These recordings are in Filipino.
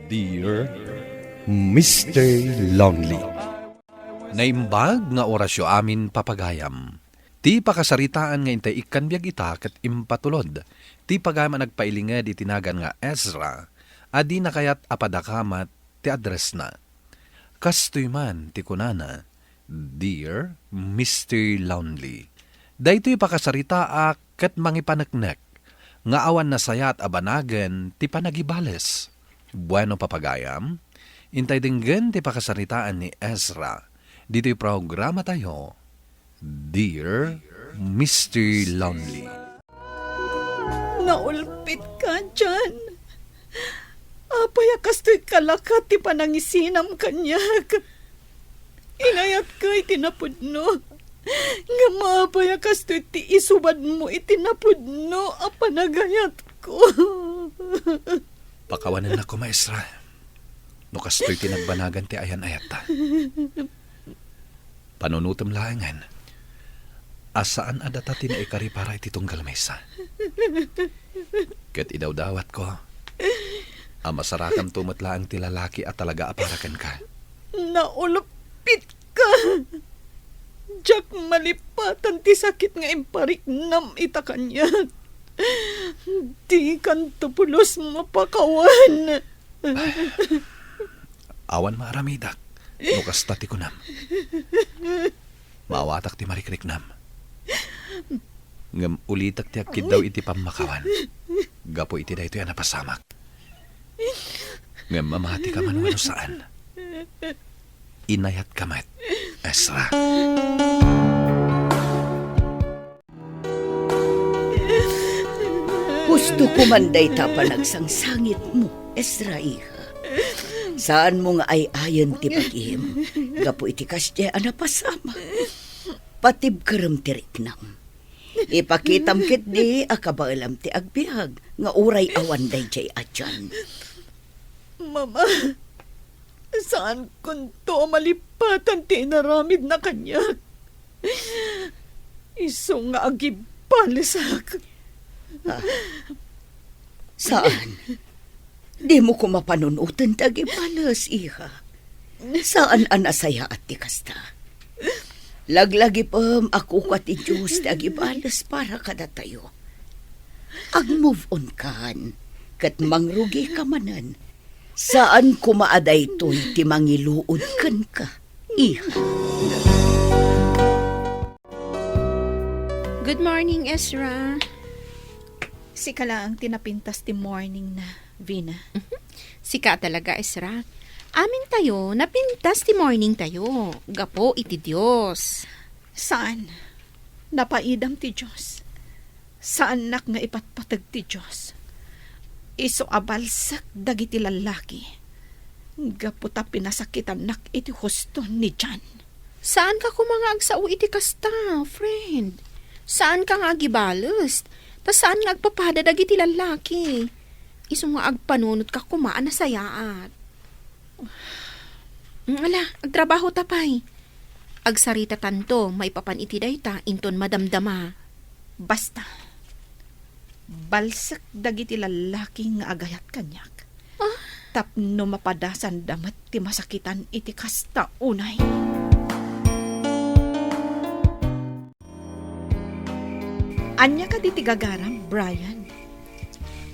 Dear Mr. Lonely. Naimbag nga orasyo amin papagayam. Ti pakasaritaan nga intay ikan biyag ita kat impatulod. Ti pagayam nagpailingad itinagan nga Ezra. Adi na kayat apadakamat ti address na. Kastoy man ti kunana, Dear Mr. Lonely. Daytoy pakasarita kat mangipaneknek. Nga awan na sayat abanagan ti panagibales. Bueno papagayam, intay dinggan ti pakasaritaan ni Ezra. Dito'y programa tayo, Dear Mr. Lonely. Naulpit ka dyan. Apaya kasto'y kalakat ti panangisinam kanyak. Inayat ka itinapudno. Nga maapaya kasto'y ti isubad mo itinapudno a panagayat ko. Pakawanan na ko, maestra. No kasto'y tinagbanagan ti ayan-ayata. Panunutom langan. Asaan adata tinaikari para iti tunggal mesa. Ket idawdawat ko. Masarakan tumatlaang ti lalaki at talaga aparakan ka. Naulpit ka. Jak malipatan ti sakit nga impariknam ita kanyat. Di kan tupulos mapakawan. Awan maaramidak. No kasta ti kunam. Maawatak ti marikriknam. Ngam ulitak ti akid daw iti pamakawan. Gapo iti da ito yan napasamak. Ngam mamati ka man wano saan. Inayat kamat, Ezra. Gusto ko man day nagsang-sangit mo, Ezra iha. Saan mo nga ay ayon ti pag-ihim? Gapo iti kasya anapasama. Patib karam ti riknam. Ipakitam kit di akabaalam ti agbiag nga uray awan day jay atyan. Mama, saan kunto malipatan ti inaramid na kanyak? Iso nga agibalisak. Saan? Di mo ko mapanunutan tagi balas, iha. Saan anasaya at ti kasta? Laglagi pam ako ka ti Diyos tagi balas para kada tayo. Ag-move on kan, kat mangrugi ka manan. Saan ko maaday to'y ti mangiluod kan ka, iha? Good morning, Ezra. Sika lang tinapintas ti morning na, Vina. Sika talaga, Ezra. Amin tayo, napintas ti morning tayo. Gapo iti Diyos. Saan? Napaidam ti Diyos. Saan nak nga ipatpatag ti Diyos? Iso abalsak dagiti lalaki. Gaputa pinasakitan nak iti husto ni Jan. Saan ka kumangag sa iti kasta, friend? Saan ka nga agibalos? Tas saan nga agpapada dagiti lalaki? Iso nga agpanunot ka kumaan na sayaat. Ala, agtrabaho tapay. Agsarita tanto, may papan iti dayta, inton madamdama. Basta, balsak dagiti lalaki nga agayat kanyak. Tapno mapadasan damat ti masakitan iti kasta unay. Anya ka diti gagaram, Brian?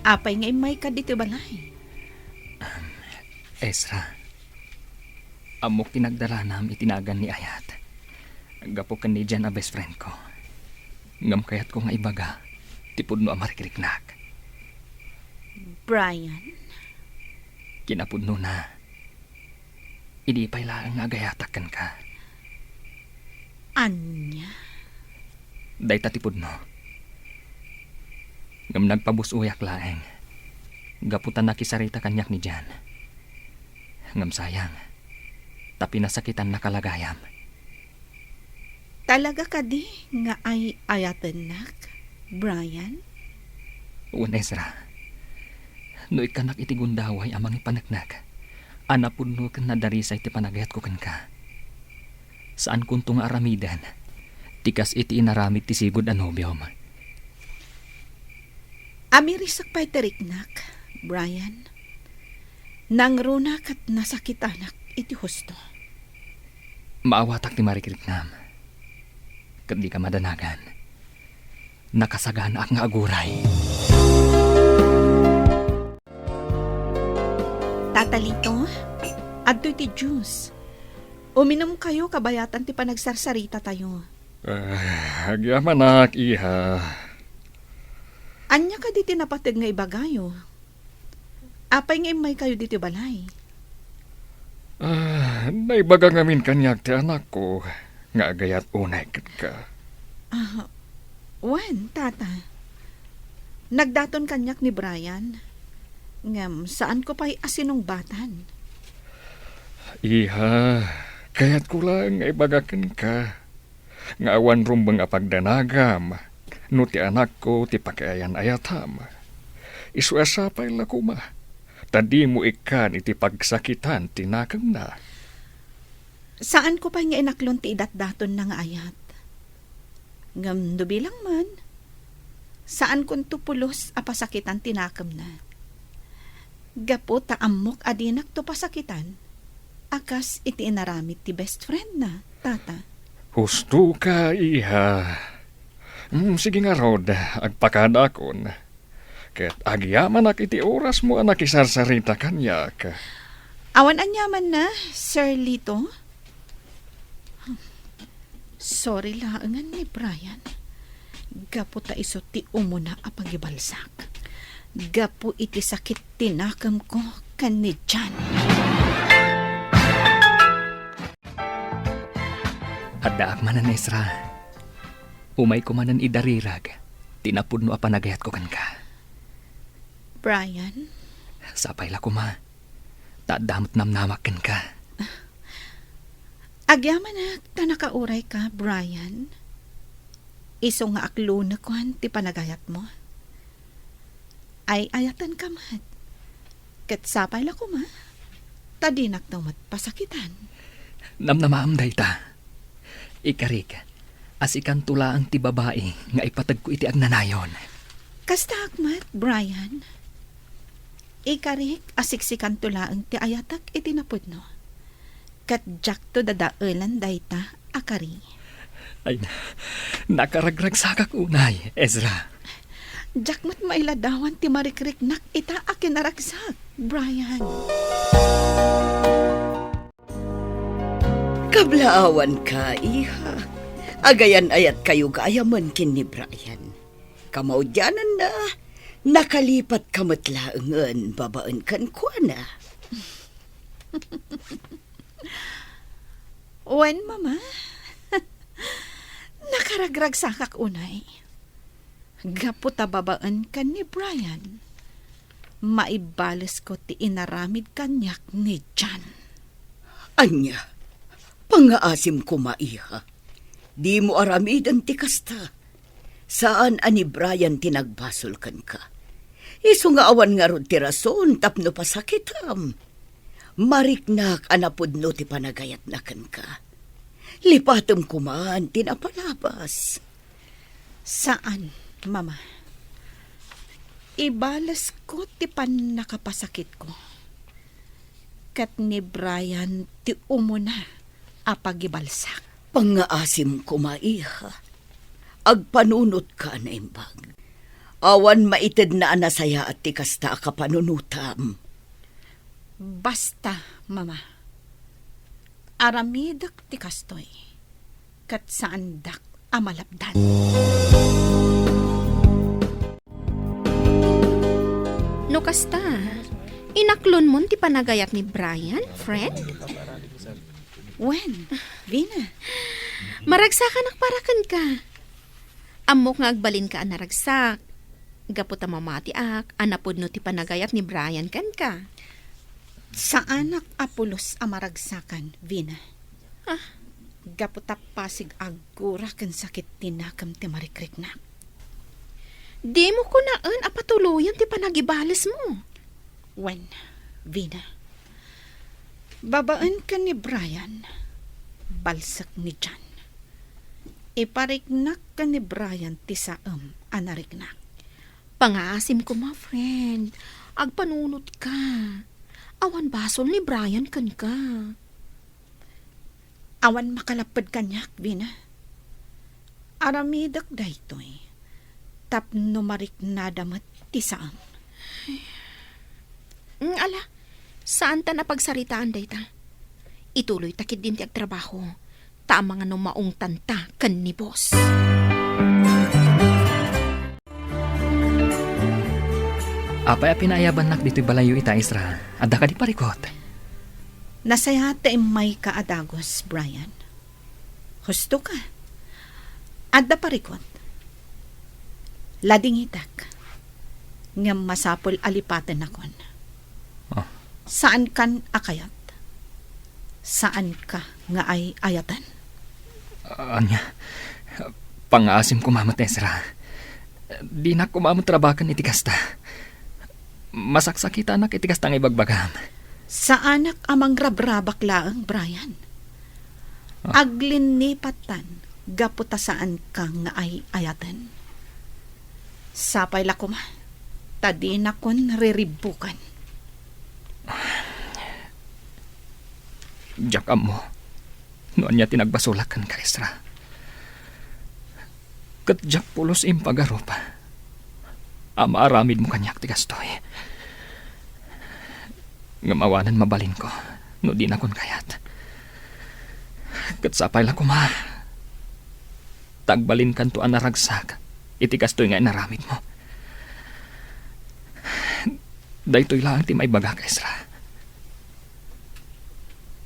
Apay nga imay ka diti balay. Ezra, amok tinagdala nam itinagan ni Ayat. Gapo kan ni Jan a best friend ko. Ngam kayat ko nga ibaga, tipod no amarikiriknak. Brian? Kinapudno na. Idi pa'y laang nga agayatakan ka. Anya? Day tatipod no. Ngam nagpabusuyak laeng. Gaputan nakisarita kanyak ni Jan. Ngam sayang. Tapi nasakitan na kalagayam. Talaga ka di nga ay ayatan nak, Brian? Uwan, Ezra. No ikanak iti gundaway amang ipanagnak. Anapun no kan nadarisay ti panagayat ko kan ka. Saan kunto nga aramidan? Tikas iti inaramid ti sigod anobyom. Amirisak pa'y tariknak, Brian. Nangruna kat nasakitanak iti husto. Maawatak ti Marikriknam. Kat di ka madanagan. Nakasagana ak nga aguray. Tatalito, adto ti juice. Uminom kayo kabayatan ti panagsarsarita tayo. Agyaman iha. Anya ka diti napatid nga ibagayo. Apay nga imay kayo diti balay. Naibaga ngamin kanyak ti anak ko. Nga agayat unay kat ka. Wen, tata. Nagdaton kanyak ni Brian. Ngam, saan ko pa'y asinong batan? Iha, kayat ko lang nga ibagakan ka. Nga awan rumbang apagdanagam. No ti anak ko ti pakayan ayatam. Isuasapay la kuma. Tadi mo ikan iti pagsakitan tinakam na. Saan ko pa nga inaklon ti idat-daton na nga ayat? Ngam bilang man. Saan kun tupulos a pasakitan tinakam na? Gapo taamok adinak to pasakitan. Akas iti inaramit ti best friend na, tata. Husto ka, iha. Sige nga, Rod, agpakada kon. Ket agyaman ak iti oras mo anak isarsarita kanyak. Awan anyaman na, Sir Lito. Sorry laangan ni Brian. Gapo ta iso ti umuna a pagibalsak. Gapo iti sakit tinakam ko kan ni Jan. Adda akmanan Ezra. Umay ko manan idarirag. Tinapud no apanagayat ko kan ka. Brian, Sapay la kuma. Tadamot namnamak kan ka. agyaman na tanakauray ka, Brian. Iso nga aklo na kuhan ti panagayat mo. Ay ayatan ka mat. Ket sapay la kuma. Tadinak daw mat pasakitan. Namnamaam dayta. Ikarik, as ikan tula ang ti babae nga ipatag ko iti agnanayon. Kasta akmat, Brian. Ikarik asiksikan tula ang ti ayatak iti napudno. Kat jak to dadaulan dayta akari. Ay, nakaragrag sakak unay, Ezra. Jak mat mailadawan ti marikriknak ita akin naragsak, Brian. Kablaawan ka, iha. Agayan ayat kayo gayaman kin ni Brian. Kamaudyanan na, nakalipat kamatlaangan, babaan kan kwa na. Wen, mama? Nakaragrag sakak unay. Gaputa babaan kan ni Brian. Maibales ko ti inaramid kanyak ni Jan. Anya, pangaasim ko maiha. Di mo aramidan ti kasta. Saan ani Brian tinagbasol kan ka? Iso nga awan nga ron ti rason tapno pasakitam. Mariknak anapudno ti panagayat na kan ka. Lipatom kuman tinapalabas. Saan, mama? Ibalas ko ti nakapasakit ko. Kat ni Brian ti umuna apagibalsak. Pangaasim ko maiha. Agpanunot ka na imbag. Awan maited na anasaya at ti kasta kapanunutam. Basta, mama. Aramidak ti kastoy. Kat saan dak amalabdan. No kasta, inaklon mo ti panagayat ni Brian, friend? Wen, Vina. Maragsakan nakparakan ka. Amok nga agbalin ka anaragsak. Gapot ang mamatiak, anapod no ti panagayat ni Brian kan ka. Sa anak apulos amaragsakan, Vina. Gapot pasig agura kan sakit tinakam ti marikriknak. Di mo ko naan apatuluyan ti panagibalas mo. Wen, Vina. Babaan ka ni Brian. Balsak ni Jan. Ipariknak ka ni Brian ti saam anariknak. Pangasim ko, ma friend. Agpanunot ka. Awan basol ni Brian kan ka. Awan makalapad kanyak, Vina. Aramidak daytoy. Tapno marik na damat tisaan. Ala, saan ta napagsaritaan dayta? Ituloy takid din ti agtrabaho. Ta mga numaong tanta kan ni boss. Apay pinayaban nak dito'y balayo ita, Isra. Adda ka di parikot. Nasaya ta may kaadagos, Brian. Husto ka. Adda parikot. Lading itak. Nga masapol alipatan akon. Oh. Saan kan akayat? Saan ka nga ay ayatan? Anya, pangaasim ko mamot, Ezra. Di na ko mamot trabakan iti kasta. Masaksakita anak iti kasta nga ibagbagam. Sa anak amang rabrabak laang, Brian. Aglinipatan, gaputa saan ka nga ay ayatan. Sapay lakuma, tadi na kon riribukan. Diyak mo, noon niya tinagbasulakan ka, Ezra. Kat diyak pulos impagarupa. Amaaramid mo kanyak ti kastoy. Ngamawanan mabalin ko, no di na kon kayat. Kat sapay la kuma. Tagbalin kan to anaragsak, iti kastoy nga inaramid mo. Daytoy lang ti may baga ka, Ezra.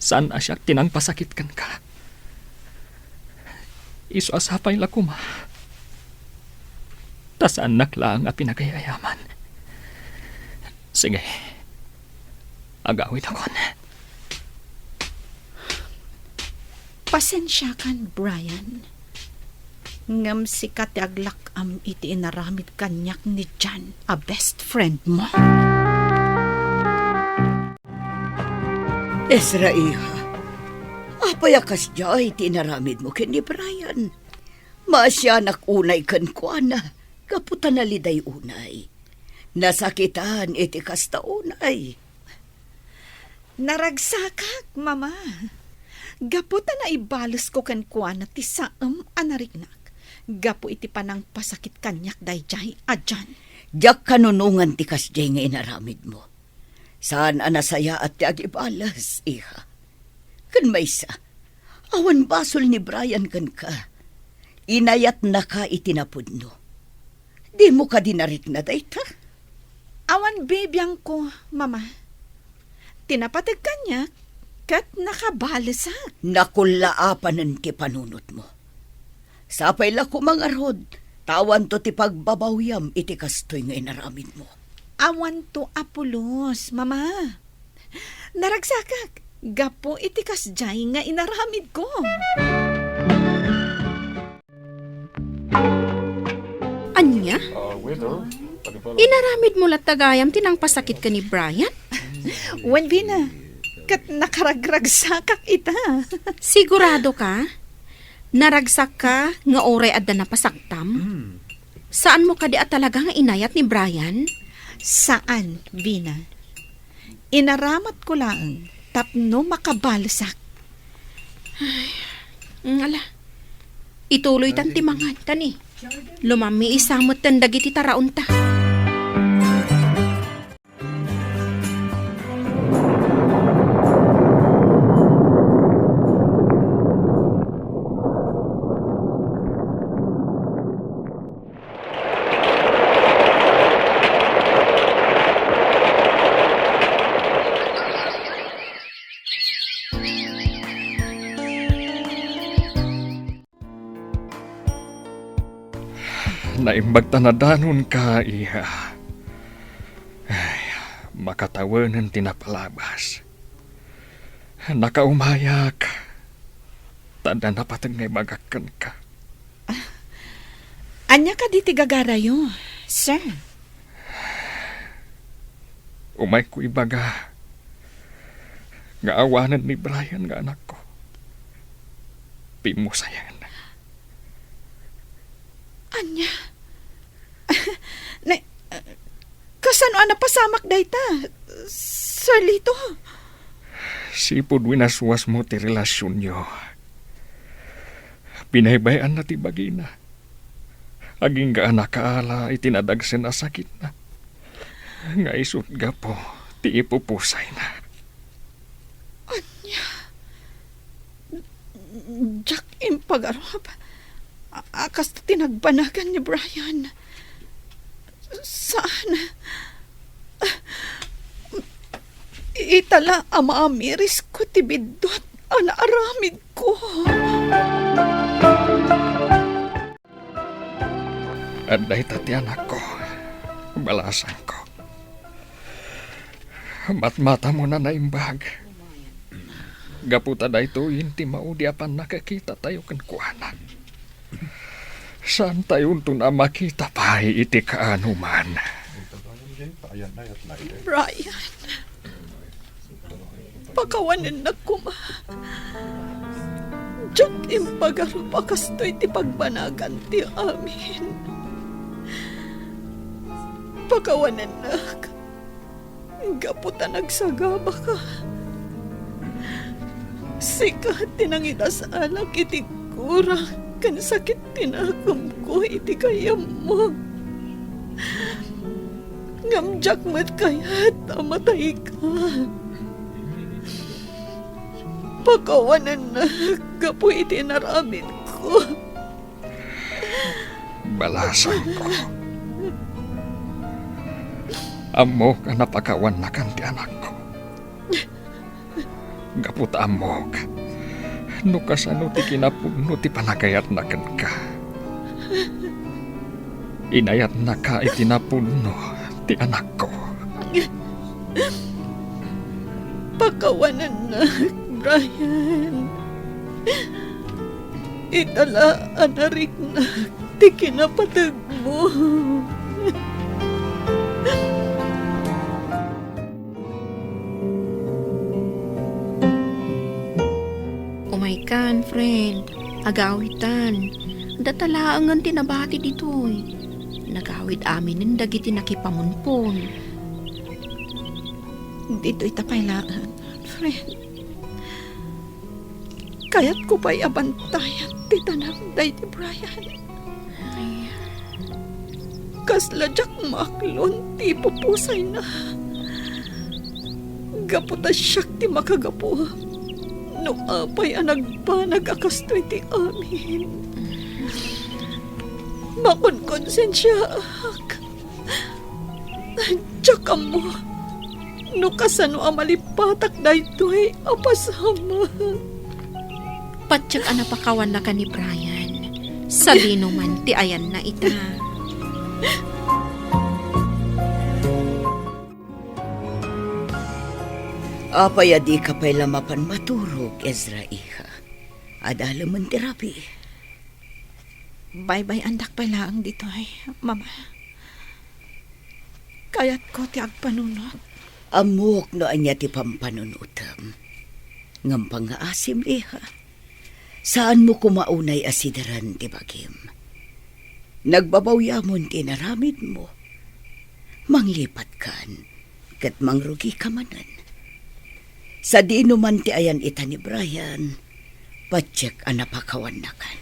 Saan asyak tinang pasakit kan ka? Isu asapay la kuma. Tas anak lang a pinagayayaman. Sige. Agawid ako na. Pasensya kan, Brian. Ngam sikat aglak am iti inaramid kanyak ni Jan, a best friend mo. Ezra, iha. Apayakas diya iti inaramid mo ken ni Brian. Maasyanak unay kan kuana. Kaputan na liday unay. Nasakitan iti kasta unay. Naragsakak, mama. Gaputan na ibalos ko kan kuana ti saam anarignak. Gapu iti panang pasakit kanyak dayjay adyan. Diyak kanunungan ti kasjay nga inaramid mo. Saan anasaya at ti agibalas, iha. Kan maysa, awan basol ni Brian kan ka. Inayat na ka itinapod no. Di mo ka dinarik na dayta. Awan bibiyang ko, mama. Tinapatag kanyak, kat nakabalasak. Nakulaapanan ti panunot mo. Sapay la ko mga rod, tawan to ti pagbabawyam iti kastoy nga inaramid mo. Awan to apulos, mama. Naragsakak, gapo iti kasjay nga inaramid ko. Anya? Inaramid mo latagayam tinang pasakit ka ni Brian? Wen Vina, kat nakaragragsakak ita. Sigurado ka? Naragsak ka nga oray adda na pasaktam? Saan mo ka di at talaga nga inayat ni Brian? Saan, Vina? Inaramat ko lang, tapno makabalasak. Ngala, ituloy tan timangan tani. Lumami isamot tan dagiti taraon ta. Naimbag tanadanon ka, iha. Ay, makatawanan tinapalabas. Nakaumayak. Tanda na patag ngay bagakan ka. Anya ka di tigagarayo, sir. Umay ko ibaga. Nga awanan ni Brian nga anak ko. Pimusayan. Anya? Kasano ana pasamak dayta? Sir Lito, Sipod winaswas mo ti relasyon nyo. Pinaybayan na ti bagina. Aging ga anak kaala itinadagsen na sakit na. Nga isut gapo ti ipupusay na. Jack impagarob. Akas tinagbanagan ni Brian. Saan? Itala ama amiris ko tibidot anaaramid ko. Aday tati anak ko. Balasan ko. Matmata mo na naimbag. Gaputa da ito inti maudiapan nakakita tayo kan kuana. Saan tayo na makita pa iti kaanuman? Brian, pakawanan na kuma. Jack impagaro pakas to'y ti pagbanagan ti amin. Pakawanan na. Gaputa nagsagaba ka. Sikat tinangitas alak iti kurang kan sakit tinagam ko iti kayam mo. Ngamjak mat kaya't amatay ka. Pakawanan na gapu iti naramid ko. Balasan ko. Amo ka napakawan na kan ti anak ko. Gaput amok. Nukasano ti kinapuno ti panagayat na kan ka. Inayat na ka itinapuno ti anak ko. Pakawanan na, Brian. Itala anarik na ti kinapatag mo. Umaikan, friend. Agawitan. Datalaangan tinabati ditoy. Nagawid amin ng dagiti nakipamunpon. Dito'y tapaylaan, friend. Kaya't ko pa'y abantayan ti tanamday ti Brian. Kasla jak maklon ti pupusay na. Gaputa siyak ti makagapo. No apay ang nagbanag akastoy ti amin. Makonkonsensya ak. Tsaka mo. No kasano ang malipatak na ito'y apasama. Patsak anapakawan na ka ni Brian. Sabi naman ti ayan na ita. Apay adi ka pa'y lamapan maturog, Ezra iha. Adala man terapi. Bye-bye andak pa lang dito ay, mama. Kaya't ko ti agpanunot. Amok no anya ti pampanunutam. Ngampang nga asim iha. Saan mo kumaunay asidaran ti bagim? Nagbabawyamon ti naramid mo. Manglipat kan, kat mangrugi ka manan. Sa di numan ti ayan ita ni Brian, patsyak anapakawan na kan.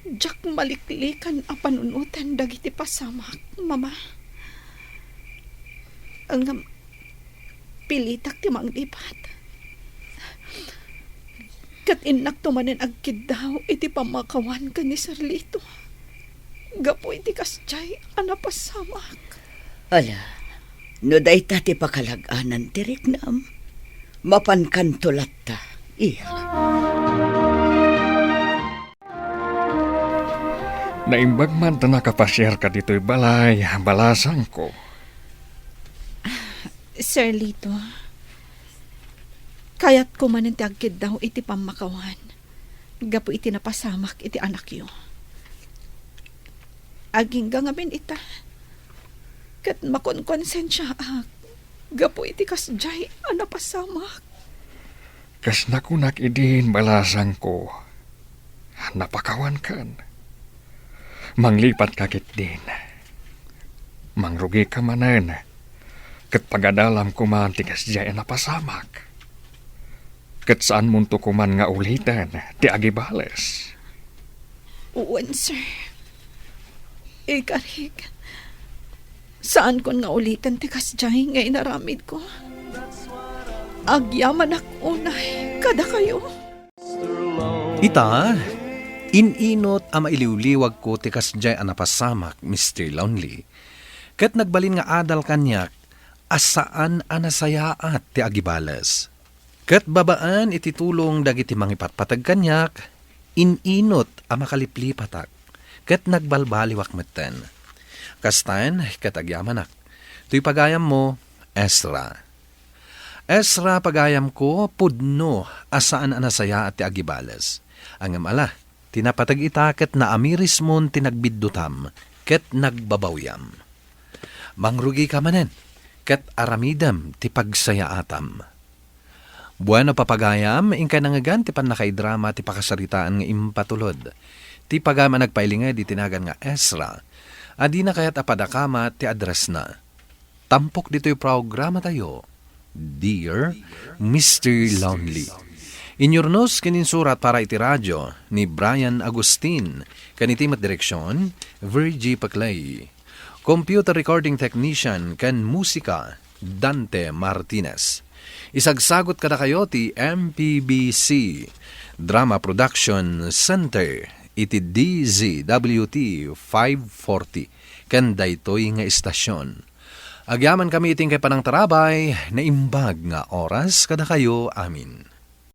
Jack maliklikan a panunutan dagiti pasamak, mama. Ang pilitak ti manglipat. Kat inak tumanen agkid daw iti pamakawan ka ni Sir Lito. Gapo iti kasjay anapasamak. Ala, no day ti pakalaganan ti riknam, mapankantulat ta, iha. Naimbag man ta nakapasyar ka dito'y balay, balasan ko. Sir Lito, kaya't kumanin ti agkid daw iti pamakawan. Gapo iti napasamak iti anak yo. Aging gangamin ita. Kat makonkonsensya ak. Gapo iti kasjay anapasamak. Kas nakunak idin balasan ko. Napakawan kan. Manglipat kakit din. Mangrugi ka manan. Ket pagadalam kuman ti kasjay napasamak. Ket saan munto kuman nga ulitan ti agi bales. Uwan, sir. Ikarig. Saan kon nga ulitan ti kasjay nga inaramid ko? Agyaman unay kada kayo. Ita, ininot ang mailiwliwag ko ti kasjay anapasamak, Mr. Lonely. Ket nagbalin nga adal kanyak, asaan anasayaat ti agibales. Ket babaan iti tulong dagiti mangipatpatag kanyak, ininot ang makaliplipatak. Ket nagbalbaliwak metten. Kastan, ket agyamanak. Tuy pagayam mo, Ezra. Ezra pagayam ko, pudno, asaan anasaya at ti agibales. Ang amala, tinapatag ita ket naamiris mon tinagbidutam, ket nagbabawyam. Mangrugi ka manen, ket aramidam ti pagsayaatam. Bueno papagayam, ingka nangagan ti panakaidrama ti pakasaritaan nga impatulod. Ti pagama nagpailinga di tinagan nga Ezra, adi na kayat apadakama ti address na. Tampok dito'y programa tayo, Dear Mr. Lonely. Inyornos kininsurat para iti radyo ni Brian Agustin, kanitimat direksyon, Virgie Paclay. Computer recording technician kan musika, Dante Martinez. Isagsagot kada kayo ti MPBC Drama Production Center iti DZWT 540 kan daytoy nga istasyon. Agyaman kami iting kay panang tarabay na imbag nga oras kada kayo amin.